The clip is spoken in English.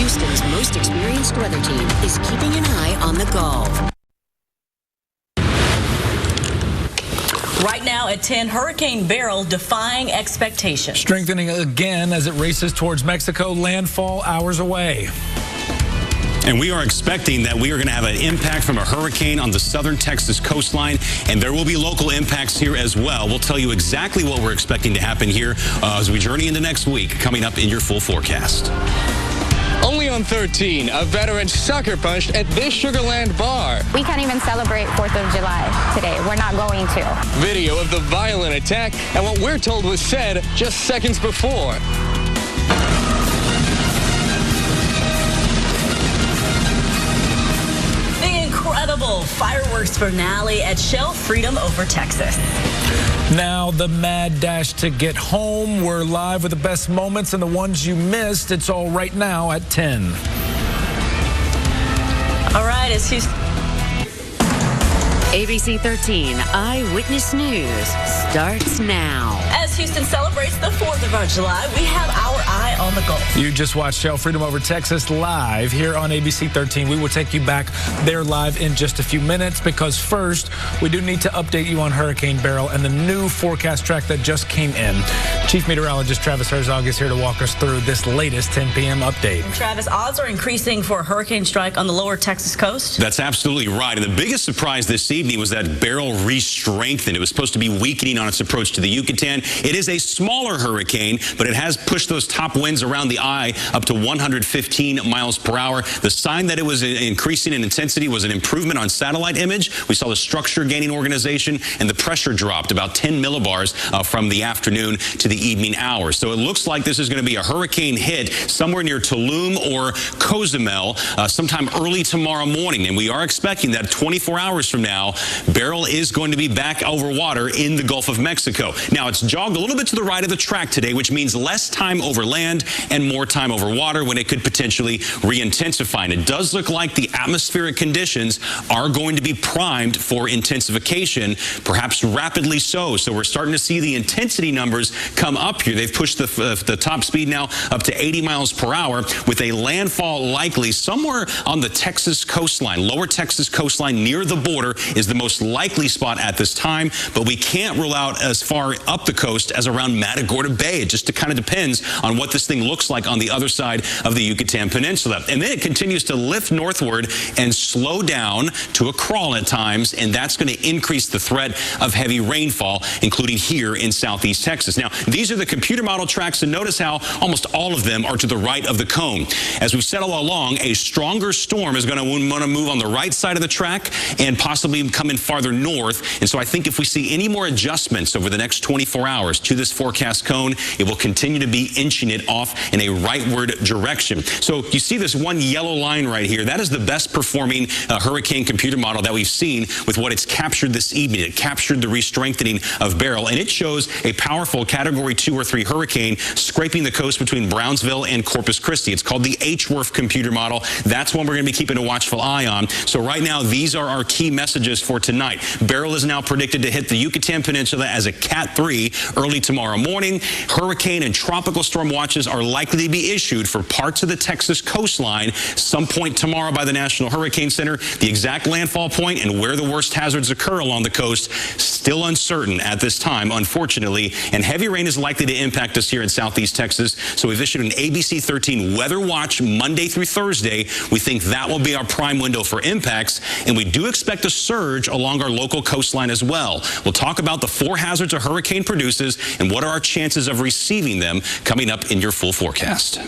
Houston's most experienced weather team is keeping an eye on the Gulf. Right now at 10, Hurricane Beryl defying expectations. Strengthening again as it races towards Mexico, landfall hours away. And we are expecting that we are going to have an impact from a hurricane on the southern Texas coastline, and there will be local impacts here as well. We'll tell you exactly what we're expecting to happen here as we journey into next week, coming up in your full forecast. Only on 13, a veteran sucker punched at this Sugarland bar. We can't even celebrate 4th of July today. We're not going to. Video of the violent attack and what we're told was said just seconds before. Incredible fireworks finale at Shell Freedom over Texas. Now the mad dash to get home. We're live with the best moments and the ones you missed. It's all right now at 10. All right, it's Houston. ABC 13 Eyewitness News starts now. As Houston celebrates the 4th of July, we have our eye on the Gulf. You just watched Shell Freedom over Texas live here on ABC 13. We will take you back there live in just a few minutes because first, we do need to update you on Hurricane Beryl and the new forecast track that just came in. Chief Meteorologist Travis Herzog is here to walk us through this latest 10 p.m. update. And Travis, odds are increasing for a hurricane strike on the lower Texas coast. That's absolutely right. And the biggest surprise this evening was that Beryl re-strengthened. It was supposed to be weakening on its approach to the Yucatan. It is a smaller hurricane, but it has pushed those top winds around the eye up to 115 miles per hour. The sign that it was increasing in intensity was an improvement on satellite image. We saw the structure gaining organization, and the pressure dropped about 10 millibars from the afternoon to the evening hours. So it looks like this is going to be a hurricane hit somewhere near Tulum or Cozumel sometime early tomorrow morning. And we are expecting that 24 hours from now, Beryl is going to be back over water in the Gulf of Mexico. Now, it's jogged a little bit to the right of the track today, which means less time over land and more time over water when it could potentially re-intensify. And it does look like the atmospheric conditions are going to be primed for intensification, perhaps rapidly so. So we're starting to see the intensity numbers come up here. They've pushed the top speed now up to 80 miles per hour with a landfall likely somewhere on the Texas coastline. Lower Texas coastline near the border is the most likely spot at this time, but we can't rule out as far up the coast as around Matagorda Bay. It just kind of depends on what this thing looks like on the other side of the Yucatan Peninsula. And then it continues to lift northward and slow down to a crawl at times, and that's going to increase the threat of heavy rainfall, including here in southeast Texas. Now, these are the computer model tracks, and notice how almost all of them are to the right of the cone. As we've said all along, a stronger storm is going to want to move on the right side of the track and possibly come in farther north. And so I think if we see any more adjustments over the next 24 hours to this forecast cone, it will continue to be inching it off in a rightward direction. So you see this one yellow line right here. That is the best performing hurricane computer model that we've seen with what it's captured this evening. It captured the re-strengthening of Beryl, and it shows a powerful Category 2 or 3 hurricane scraping the coast between Brownsville and Corpus Christi. It's called the HWRF computer model. That's one we're going to be keeping a watchful eye on. So right now, these are our key messages for tonight. Beryl is now predicted to hit the Yucatan Peninsula as a Cat 3 early tomorrow morning. Hurricane and tropical storm watches are likely to be issued for parts of the Texas coastline some point tomorrow by the National Hurricane Center. The exact landfall point and where the worst hazards occur along the coast still uncertain at this time, unfortunately, and heavy rain is likely to impact us here in southeast Texas. So we've issued an ABC 13 weather watch Monday through Thursday. We think that will be our prime window for impacts, and we do expect a surge along our local coastline as well. We'll talk about the 4 hazards a hurricane produces and what are our chances of receiving them coming up in your full forecast.